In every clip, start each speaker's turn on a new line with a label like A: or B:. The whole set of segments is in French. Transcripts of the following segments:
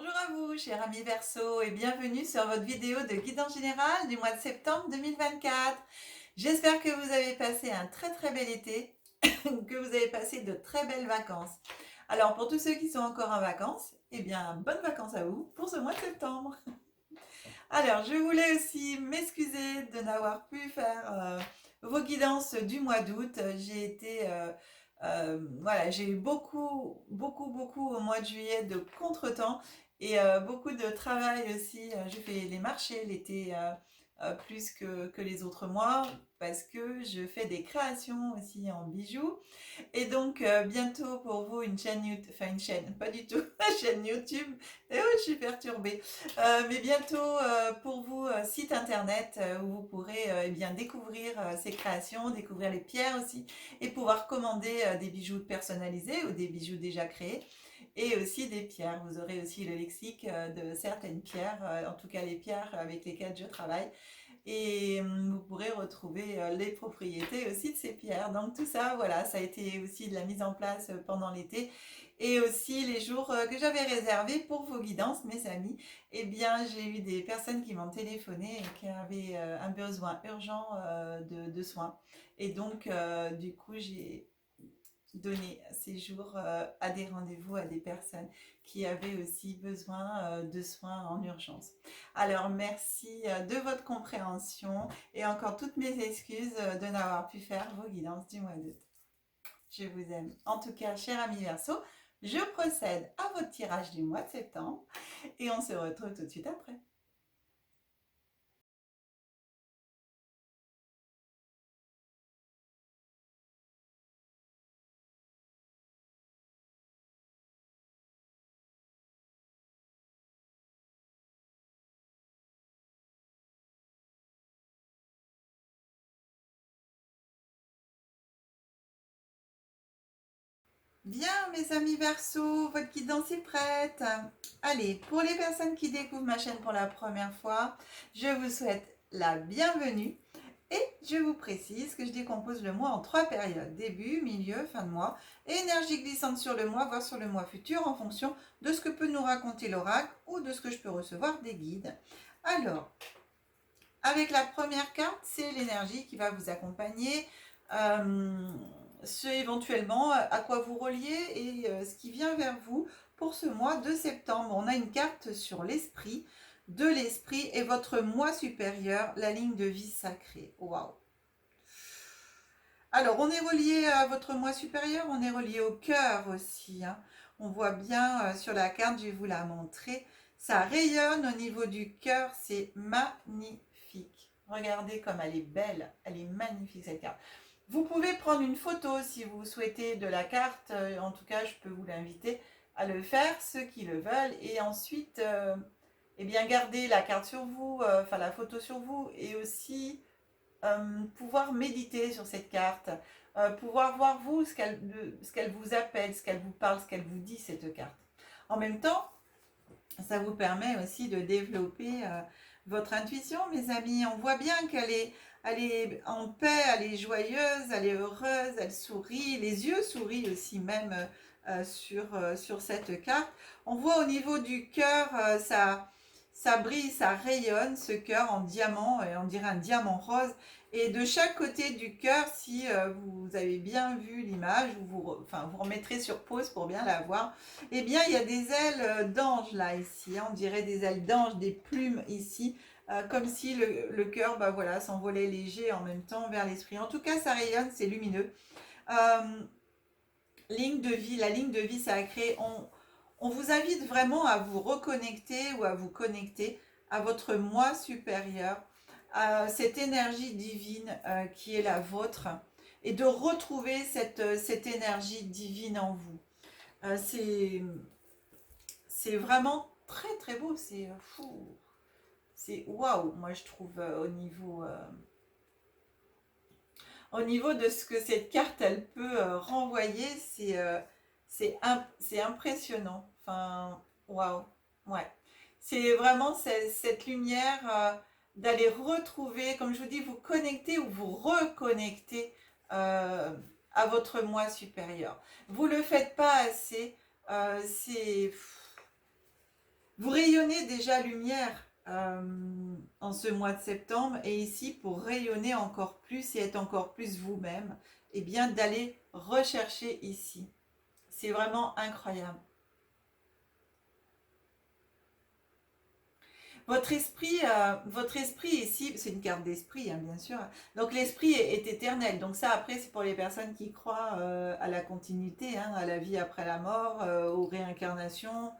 A: Bonjour à vous, chers amis Verseau, et bienvenue sur votre vidéo de guidance générale du mois de septembre 2024. J'espère que vous avez passé un très bel été, que vous avez passé de très belles vacances. Alors pour tous ceux qui sont encore en vacances, eh bien bonnes vacances à vous pour ce mois de septembre. Alors je voulais aussi m'excuser de n'avoir pu faire vos guidances du mois d'août. Voilà, j'ai eu beaucoup au mois de juillet de contretemps et beaucoup de travail aussi. J'ai fait les marchés l'été plus que les autres mois parce que je fais des créations aussi en bijoux. Et donc, bientôt pour vous, une chaîne YouTube, enfin une chaîne, pas du tout, une chaîne YouTube. Et oui, je suis perturbée. Mais bientôt pour vous, site internet où vous pourrez eh bien, découvrir ces créations, découvrir les pierres aussi, et pouvoir commander des bijoux personnalisés ou des bijoux déjà créés, et aussi des pierres. Vous aurez aussi le lexique de certaines pierres, en tout cas les pierres avec lesquelles je travaille, et vous pourrez retrouver les propriétés aussi de ces pierres. Donc tout ça, voilà, ça a été aussi de la mise en place pendant l'été, et aussi les jours que j'avais réservés pour vos guidances, mes amis. Eh bien, j'ai eu des personnes qui m'ont téléphoné et qui avaient un besoin urgent de soins. Et donc, du coup, j'ai donner ces jours à des rendez-vous à des personnes qui avaient aussi besoin de soins en urgence. Alors merci de votre compréhension et encore toutes mes excuses de n'avoir pu faire vos guidances du mois d'août. Je vous aime. En tout cas, cher ami Verseau, je procède à votre tirage du mois de septembre et on se retrouve tout de suite après. Bien, mes amis Verseau, votre guidance est prête. Allez, pour les personnes qui découvrent ma chaîne pour la première fois, je vous souhaite la bienvenue et je vous précise que je décompose le mois en 3 périodes: début, milieu, fin de mois, et énergie glissante sur le mois, voire sur le mois futur, en fonction de ce que peut nous raconter l'oracle ou de ce que je peux recevoir des guides. Alors, avec la première carte, c'est l'énergie qui va vous accompagner. Euh, ce éventuellement à quoi vous reliez et ce qui vient vers vous pour ce mois de septembre. On a une carte sur l'esprit, de l'esprit et votre moi supérieur, la ligne de vie sacrée. Waouh! Alors, on est relié à votre moi supérieur, on est relié au cœur aussi, hein. On voit bien sur la carte, je vais vous la montrer. Ça rayonne au niveau du cœur, c'est magnifique. Regardez comme elle est belle, elle est magnifique cette carte. Vous pouvez prendre une photo si vous souhaitez de la carte, en tout cas je peux vous l'inviter à le faire, ceux qui le veulent, et ensuite eh bien garder la carte sur vous, enfin la photo sur vous, et aussi pouvoir méditer sur cette carte, pouvoir voir vous ce qu'elle vous appelle, ce qu'elle vous parle, ce qu'elle vous dit cette carte. En même temps, ça vous permet aussi de développer votre intuition, mes amis. On voit bien elle est en paix, elle est joyeuse, elle est heureuse, elle sourit, les yeux sourient aussi même sur cette carte. On voit au niveau du cœur, ça brille, ça rayonne, ce cœur en diamant, et on dirait un diamant rose. Et de chaque côté du cœur, si vous avez bien vu l'image, enfin, vous remettrez sur pause pour bien la voir, eh bien, il y a des ailes d'ange là, ici, hein. On dirait des ailes d'ange, des plumes ici, comme si le cœur, bah voilà, s'envolait léger en même temps vers l'esprit. En tout cas, ça rayonne, c'est lumineux. Euh, Ligne de vie, la ligne de vie sacrée, on vous invite vraiment à vous reconnecter ou à vous connecter à votre moi supérieur, à cette énergie divine qui est la vôtre, et de retrouver cette énergie divine en vous. C'est vraiment très beau, c'est fou, c'est waouh, moi je trouve au niveau de ce que cette carte elle peut renvoyer, c'est impressionnant. Enfin, waouh, ouais. C'est vraiment cette lumière d'aller retrouver, comme je vous dis, vous connecter ou vous reconnecter euh, à votre moi supérieur. Vous le faites pas assez. C'est Vous rayonnez déjà lumière en ce mois de septembre, et ici pour rayonner encore plus et être encore plus vous-même, et bien d'aller rechercher ici. C'est vraiment incroyable. Votre esprit ici, c'est une carte d'esprit, hein, bien sûr. Donc l'esprit est éternel. Donc ça, après, c'est pour les personnes qui croient à la continuité, hein, à la vie après la mort, aux réincarnations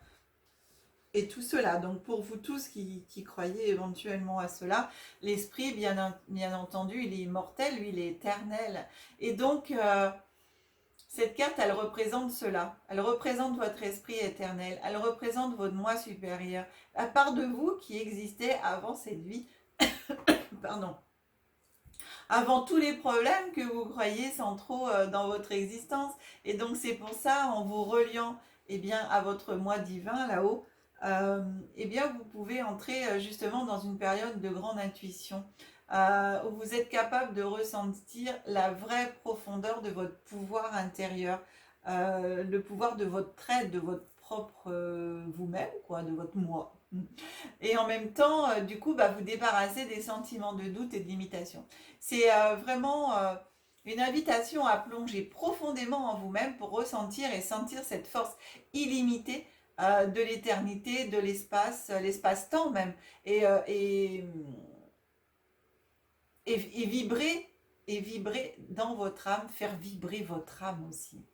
A: et tout cela. Donc pour vous tous qui croyez éventuellement à cela, l'esprit, bien entendu, il est immortel, lui, il est éternel. Et donc, cette carte, elle représente cela. Elle représente votre esprit éternel. Elle représente votre moi supérieur. La part de vous qui existait avant cette vie. Pardon. Avant tous les problèmes que vous croyez centraux dans votre existence. Et donc c'est pour ça, en vous reliant eh bien, à votre moi divin là-haut, eh bien, vous pouvez entrer justement dans une période de grande intuition. Où vous êtes capable de ressentir la vraie profondeur de votre pouvoir intérieur, le pouvoir de votre être, de votre propre vous-même, quoi, de votre moi. Et en même temps, du coup, bah, vous débarrasser des sentiments de doute et de limitation. C'est vraiment une invitation à plonger profondément en vous-même pour ressentir et sentir cette force illimitée de l'éternité, de l'espace, l'espace-temps même, et, euh, et, et vibrer dans votre âme, faire vibrer votre âme aussi.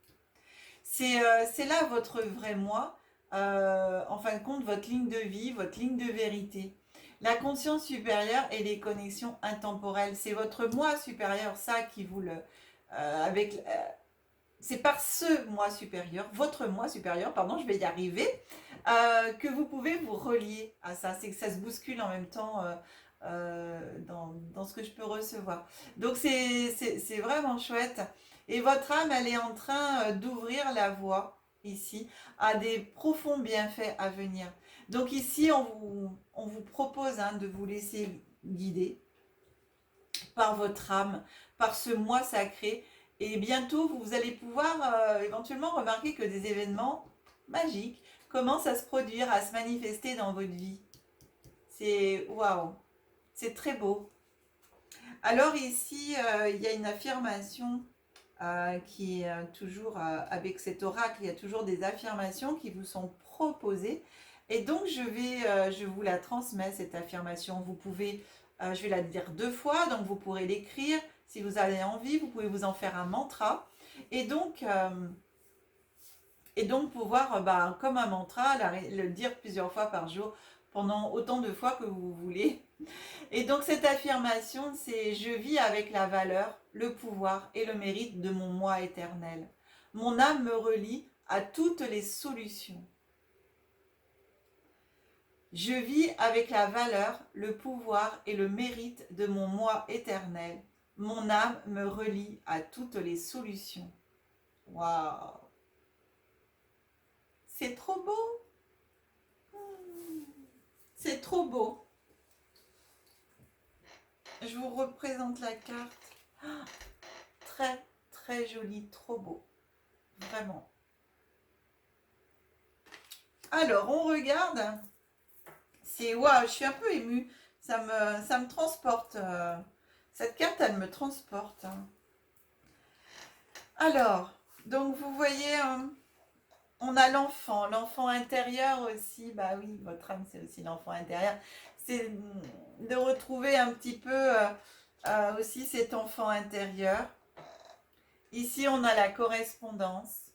A: C'est là votre vrai moi, en fin de compte, votre ligne de vie, votre ligne de vérité. La conscience supérieure et les connexions intemporelles, c'est votre moi supérieur, ça qui vous le... c'est par ce moi supérieur, votre moi supérieur, pardon, je vais y arriver, que vous pouvez vous relier à ça. C'est que ça se bouscule en même temps dans ce que je peux recevoir. Donc c'est vraiment chouette. Et votre âme, elle est en train d'ouvrir la voie ici à des profonds bienfaits à venir. Donc ici, on vous propose hein, de vous laisser guider par votre âme, par ce moi sacré. Et bientôt, vous allez pouvoir éventuellement remarquer que des événements magiques commencent à se produire, à se manifester dans votre vie. C'est waouh, c'est très beau. Alors ici, il y a une affirmation qui est toujours avec cet oracle, il y a toujours des affirmations qui vous sont proposées. Et donc, je vous la transmets, cette affirmation. Vous pouvez, je vais la dire 2 fois, donc vous pourrez l'écrire. Si vous avez envie, vous pouvez vous en faire un mantra. Et donc, pouvoir, comme un mantra, le dire plusieurs fois par jour, pendant autant de fois que vous voulez. Et donc cette affirmation, c'est: je vis avec la valeur, le pouvoir et le mérite de mon moi éternel. Mon âme me relie à toutes les solutions. Je vis avec la valeur, le pouvoir et le mérite de mon moi éternel. Mon âme me relie à toutes les solutions. Waouh! C'est trop beau! C'est trop beau! Je vous représente la carte. Très, très joli, trop beau. Vraiment. Alors, on regarde. C'est waouh, je suis un peu émue. Ça me transporte. Cette carte, elle me transporte. Alors, donc vous voyez, on a l'enfant intérieur aussi. Bah oui, votre âme, c'est aussi l'enfant intérieur. C'est de retrouver un petit peu aussi cet enfant intérieur. Ici, on a la correspondance.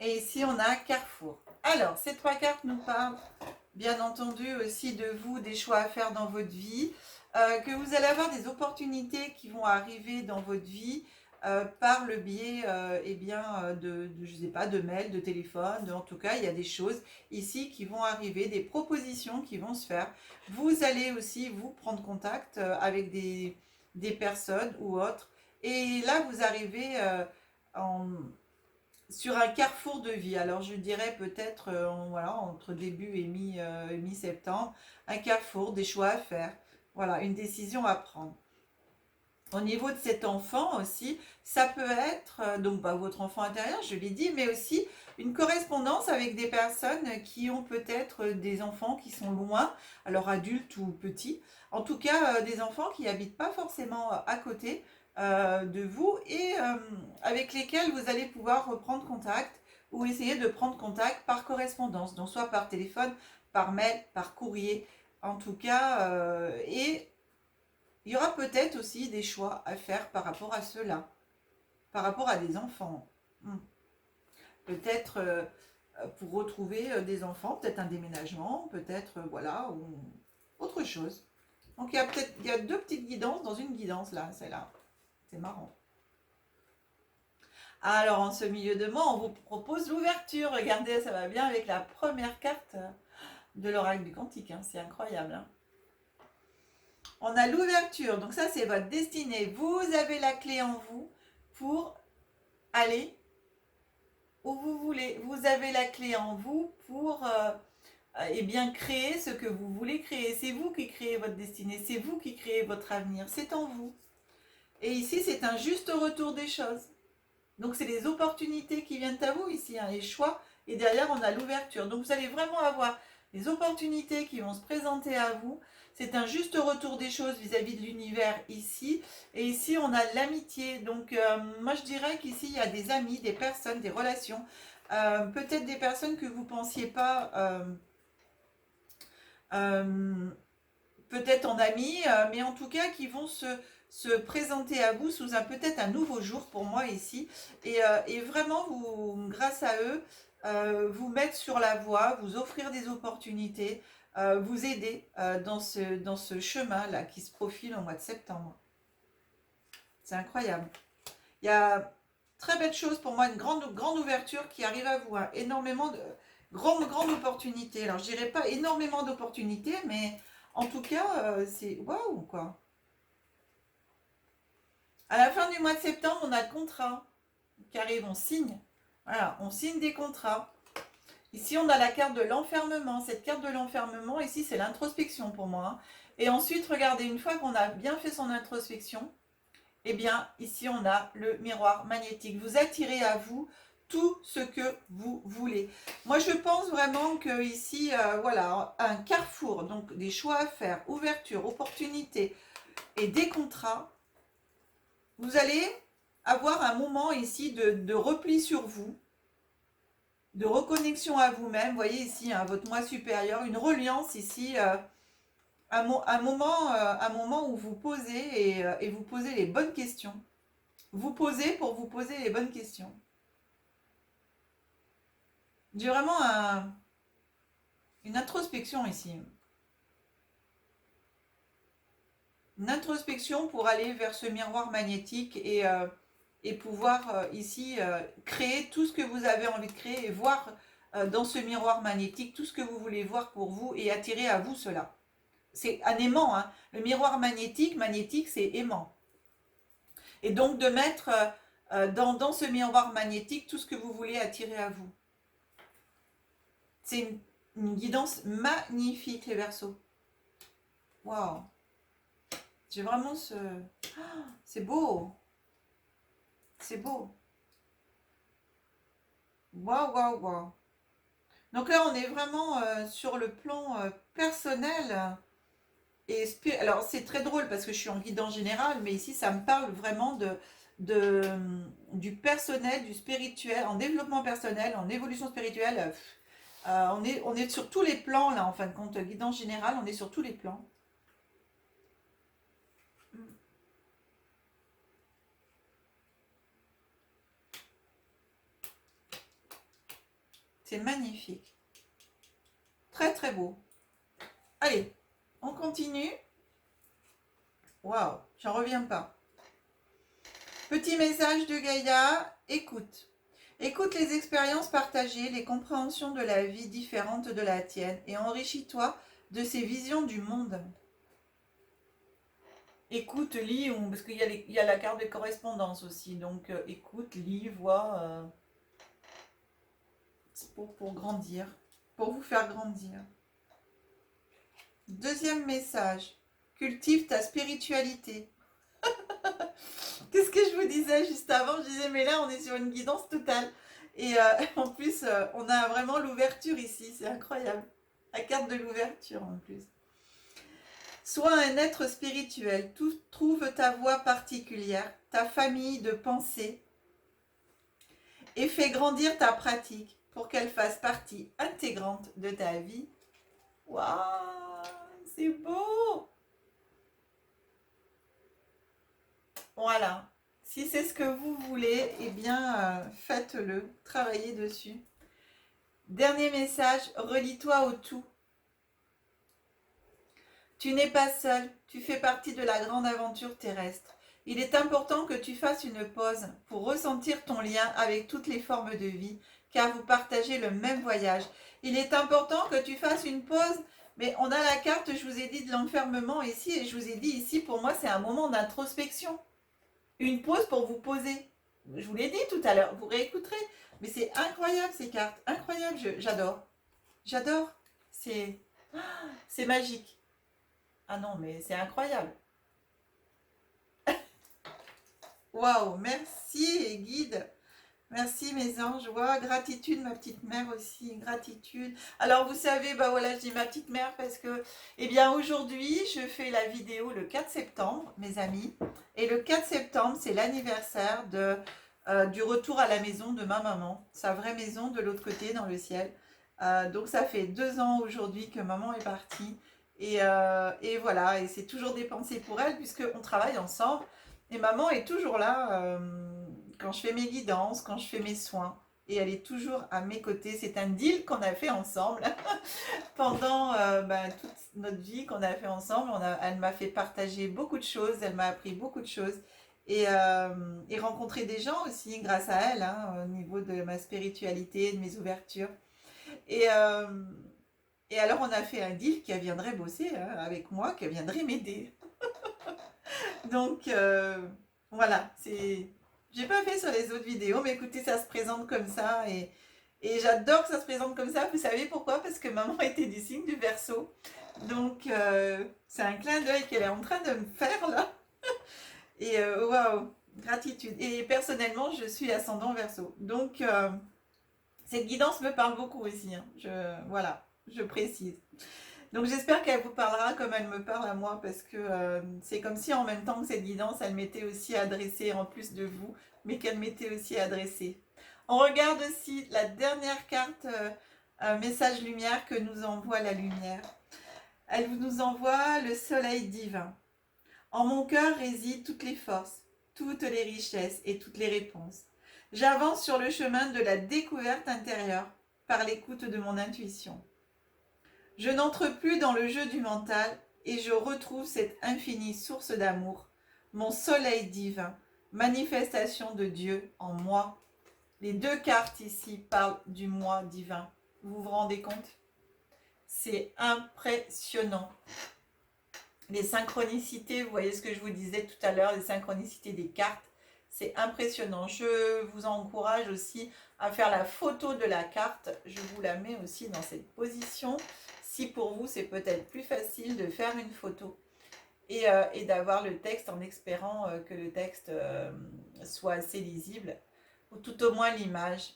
A: Et ici, on a Carrefour. Alors, ces 3 cartes nous parlent, bien entendu, aussi de vous, des choix à faire dans votre vie, que vous allez avoir des opportunités qui vont arriver dans votre vie par le biais je sais pas, de mails, de téléphone. En tout cas, il y a des choses ici qui vont arriver, des propositions qui vont se faire. Vous allez aussi, vous, prendre contact avec des personnes ou autres. Et là, vous arrivez en sur un carrefour de vie. Alors je dirais peut-être voilà, entre début et mi-septembre, un carrefour, des choix à faire. Voilà, une décision à prendre. Au niveau de cet enfant aussi, ça peut être donc votre enfant intérieur, je l'ai dit, mais aussi une correspondance avec des personnes qui ont peut-être des enfants qui sont loin, alors adultes ou petits, en tout cas des enfants qui habitent pas forcément à côté de vous et avec lesquels vous allez pouvoir reprendre contact ou essayer de prendre contact par correspondance, donc soit par téléphone, par mail, par courrier, en tout cas, et il y aura peut-être aussi des choix à faire par rapport à cela, par rapport à des enfants. Hmm. Peut-être pour retrouver des enfants, peut-être un déménagement, peut-être voilà, ou autre chose. Donc il y a deux petites guidances dans une guidance là, celle-là. C'est marrant. Alors en ce milieu de mois, on vous propose l'ouverture. Regardez, ça va bien avec la première carte de l'oracle du Quantique. Hein. C'est incroyable. Hein. On a l'ouverture, donc ça c'est votre destinée. Vous avez la clé en vous pour aller où vous voulez. Vous avez la clé en vous pour eh bien, créer ce que vous voulez créer. C'est vous qui créez votre destinée, c'est vous qui créez votre avenir, c'est en vous. Et ici, c'est un juste retour des choses. Donc, c'est les opportunités qui viennent à vous ici, hein, les choix. Et derrière, on a l'ouverture. Donc, vous allez vraiment avoir les opportunités qui vont se présenter à vous. C'est un juste retour des choses vis-à-vis de l'univers ici. Et ici, on a l'amitié. Donc, moi, je dirais qu'ici, il y a des amis, des personnes, des relations. Peut-être des personnes que vous ne pensiez pas, euh, peut-être en amis, mais en tout cas, qui vont se présenter à vous sous peut-être un nouveau jour pour moi ici. Et vraiment, vous, grâce à eux, vous mettre sur la voie, vous offrir des opportunités, vous aider dans ce chemin-là qui se profile au mois de septembre. C'est incroyable. Il y a très belle chose pour moi, une grande ouverture qui arrive à vous. Hein. Énormément de grandes opportunités. Alors, je dirais pas énormément d'opportunités, mais en tout cas, c'est waouh quoi. À la fin du mois de septembre, on a le contrat qui arrive, on signe. Voilà, on signe des contrats. Ici, on a la carte de l'enfermement. Cette carte de l'enfermement, ici, c'est l'introspection pour moi. Hein. Et ensuite, regardez, une fois qu'on a bien fait son introspection, eh bien, ici, on a le miroir magnétique. Vous attirez à vous tout ce que vous voulez. Moi, je pense vraiment que ici, voilà, un carrefour, donc des choix à faire, ouverture, opportunité et des contrats. Vous allez avoir un moment ici de repli sur vous, de reconnexion à vous-même. Vous voyez ici, hein, votre moi supérieur, une reliance ici, un moment où vous posez et vous posez les bonnes questions. Vous posez pour vous poser les bonnes questions. J'ai vraiment une introspection ici. Une introspection pour aller vers ce miroir magnétique et pouvoir ici créer tout ce que vous avez envie de créer et voir dans ce miroir magnétique tout ce que vous voulez voir pour vous et attirer à vous cela. C'est un aimant, hein. Le miroir magnétique c'est aimant. Et donc de mettre dans ce miroir magnétique tout ce que vous voulez attirer à vous. C'est une guidance magnifique les Verseaux. Waouh. J'ai vraiment ce... Oh, c'est beau. C'est beau. Waouh, waouh, waouh. Donc là, on est vraiment sur le plan personnel. Alors, c'est très drôle parce que je suis en guide en général, mais ici, ça me parle vraiment de, du personnel, du spirituel, en développement personnel, en évolution spirituelle. On est sur tous les plans, là, en fin de compte, guide en général, on est sur tous les plans. C'est magnifique. Très, très beau. Allez, on continue. Waouh, j'en reviens pas. Petit message de Gaïa, écoute. Écoute les expériences partagées, les compréhensions de la vie différentes de la tienne et enrichis-toi de ces visions du monde. Écoute, lis, parce qu'il y a la carte de correspondance aussi. Donc écoute, lis, vois, pour grandir, pour vous faire grandir. Deuxième message, cultive ta spiritualité. Qu'est-ce que je vous disais juste avant? Je disais, mais là, on est sur une guidance totale. Et en plus, on a vraiment l'ouverture ici. C'est incroyable. La carte de l'ouverture en plus. Sois un être spirituel. Trouve ta voie particulière, ta famille de pensée et fais grandir ta pratique pour qu'elle fasse partie intégrante de ta vie. Waouh, c'est beau! Voilà. Si c'est ce que vous voulez, eh bien, faites-le. Travaillez dessus. Dernier message, relie-toi au tout. Tu n'es pas seul, tu fais partie de la grande aventure terrestre. Il est important que tu fasses une pause pour ressentir ton lien avec toutes les formes de vie, car vous partagez le même voyage. Il est important que tu fasses une pause, mais on a la carte, je vous ai dit, de l'enfermement ici, et je vous ai dit ici, pour moi, c'est un moment d'introspection. Une pause pour vous poser. Je vous l'ai dit tout à l'heure, vous réécouterez. Mais c'est incroyable ces cartes, incroyable, j'adore. J'adore. C'est magique. Ah non, mais c'est incroyable. Waouh, merci guide. Merci mes anges. Wow, gratitude ma petite mère aussi, gratitude. Alors vous savez, bah voilà, je dis ma petite mère parce que, eh bien aujourd'hui, je fais la vidéo le 4 septembre, mes amis. Et le 4 septembre, c'est l'anniversaire du retour à la maison de ma maman. Sa vraie maison de l'autre côté, dans le ciel. Donc ça fait 2 ans aujourd'hui que maman est partie. Et voilà, et c'est toujours des pensées pour elle puisqu'on travaille ensemble. Et maman est toujours là quand je fais mes guidances, quand je fais mes soins. Et elle est toujours à mes côtés. C'est un deal qu'on a fait ensemble pendant toute notre vie qu'on a fait ensemble. Elle m'a fait partager beaucoup de choses, elle m'a appris beaucoup de choses. Et rencontrer des gens aussi grâce à elle, hein, au niveau de ma spiritualité, de mes ouvertures. Et, euh, et alors on a fait un deal qu'elle viendrait bosser hein, avec moi, qu'elle viendrait m'aider. Donc voilà, j'ai pas fait sur les autres vidéos, mais écoutez, ça se présente comme ça et j'adore que ça se présente comme ça. Vous savez pourquoi? Parce que maman était du signe du Verseau. Donc c'est un clin d'œil qu'elle est en train de me faire là. Et waouh, gratitude. Et personnellement, je suis ascendant Verseau. Donc cette guidance me parle beaucoup aussi, hein. Voilà, je précise. Donc j'espère qu'elle vous parlera comme elle me parle à moi parce que c'est comme si en même temps que cette guidance, elle m'était aussi adressée en plus de vous, mais qu'elle m'était aussi adressée. On regarde aussi la dernière carte, message lumière que nous envoie la lumière. Elle nous envoie le soleil divin. En mon cœur résident toutes les forces, toutes les richesses et toutes les réponses. J'avance sur le chemin de la découverte intérieure par l'écoute de mon intuition. Je n'entre plus dans le jeu du mental et je retrouve cette infinie source d'amour, mon soleil divin, manifestation de Dieu en moi. Les 2 cartes ici parlent du moi divin. Vous vous rendez compte? C'est impressionnant. Les synchronicités, vous voyez ce que je vous disais tout à l'heure, les synchronicités des cartes, c'est impressionnant. Je vous encourage aussi à faire la photo de la carte. Je vous la mets aussi dans cette position. Si pour vous, c'est peut-être plus facile de faire une photo et d'avoir le texte en espérant que le texte soit assez lisible, ou tout au moins l'image.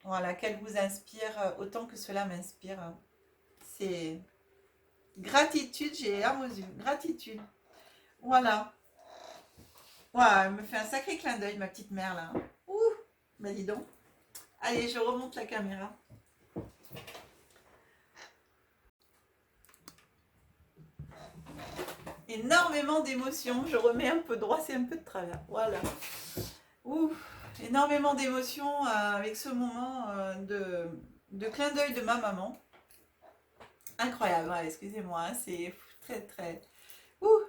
A: Voilà, qu'elle vous inspire autant que cela m'inspire. C'est gratitude, j'ai les larmes aux yeux. Gratitude. Voilà. Ouah, elle me fait un sacré clin d'œil, ma petite mère là. Ouh, bah dis donc. Allez, je remonte la caméra. Énormément d'émotions. Je remets un peu droit, c'est un peu de travers. Voilà. Ouh, énormément d'émotions avec ce moment de clin d'œil de ma maman. Incroyable, ouais, excusez-moi, hein, c'est très très... Ouh.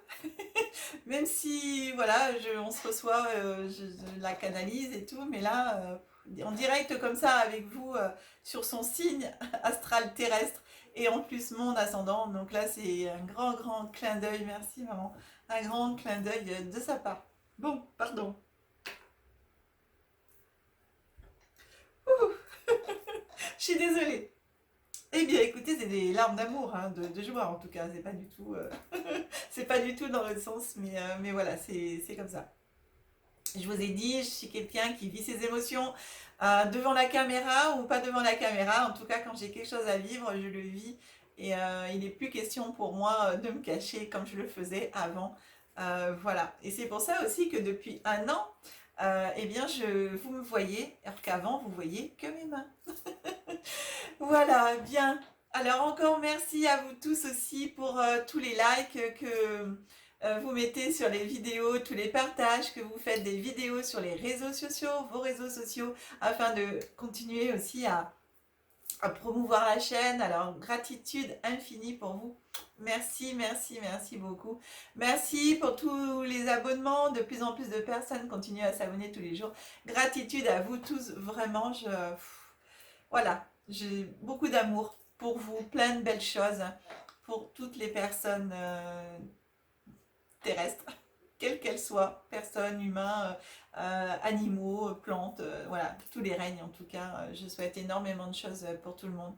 A: Même si, voilà, on se reçoit, je la canalise et tout, mais là, en direct comme ça avec vous, sur son signe astral terrestre, et en plus mon ascendant, donc là c'est un grand grand clin d'œil, merci maman, un grand clin d'œil de sa part. Bon, pardon. Ouh, je suis désolée. Eh bien écoutez, c'est des larmes d'amour, hein, de joie en tout cas, c'est pas du tout, c'est pas du tout dans l'autre sens, mais voilà, c'est comme ça. Je vous ai dit, je suis quelqu'un qui vit ses émotions devant la caméra ou pas devant la caméra. En tout cas, quand j'ai quelque chose à vivre, je le vis. Et il n'est plus question pour moi de me cacher comme je le faisais avant. Voilà. Et c'est pour ça aussi que depuis un an, eh bien, vous me voyez, alors qu'avant, vous voyez que mes mains. Voilà, bien. Alors encore merci à vous tous aussi pour tous les likes que vous mettez sur les vidéos, tous les partages que vous faites des vidéos sur les réseaux sociaux, vos réseaux sociaux, afin de continuer aussi à promouvoir la chaîne. Alors gratitude infinie pour vous. Merci, merci, merci beaucoup. Merci pour tous les abonnements. De plus en plus de personnes continuent à s'abonner tous les jours. Gratitude à vous tous, vraiment. Voilà, j'ai beaucoup d'amour pour vous, plein de belles choses pour toutes les personnes terrestres, quelles qu'elles soient, personnes, humains, animaux, plantes, voilà, tous les règnes en tout cas. Je souhaite énormément de choses pour tout le monde.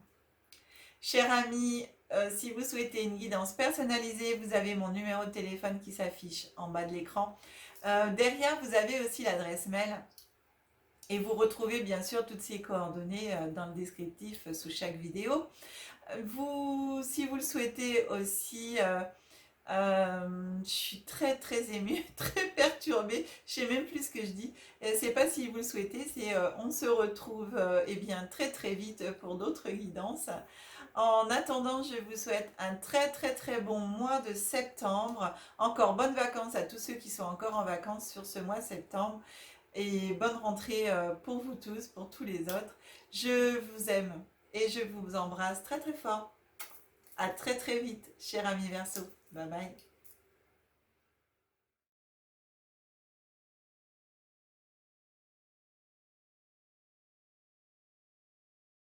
A: Chers amis, si vous souhaitez une guidance personnalisée, vous avez mon numéro de téléphone qui s'affiche en bas de l'écran. Derrière, vous avez aussi l'adresse mail. Et vous retrouvez bien sûr toutes ces coordonnées dans le descriptif sous chaque vidéo. Si vous le souhaitez aussi, je suis très très émue, très perturbée, je sais même plus ce que je dis. C'est pas si vous le souhaitez, c'est on se retrouve eh bien très très vite pour d'autres guidances. En attendant, je vous souhaite un très très très bon mois de septembre. Encore bonnes vacances à tous ceux qui sont encore en vacances sur ce mois de septembre. Et bonne rentrée pour vous tous, pour tous les autres. Je vous aime et je vous embrasse très très fort. À très très vite, cher ami Verseau. Bye bye.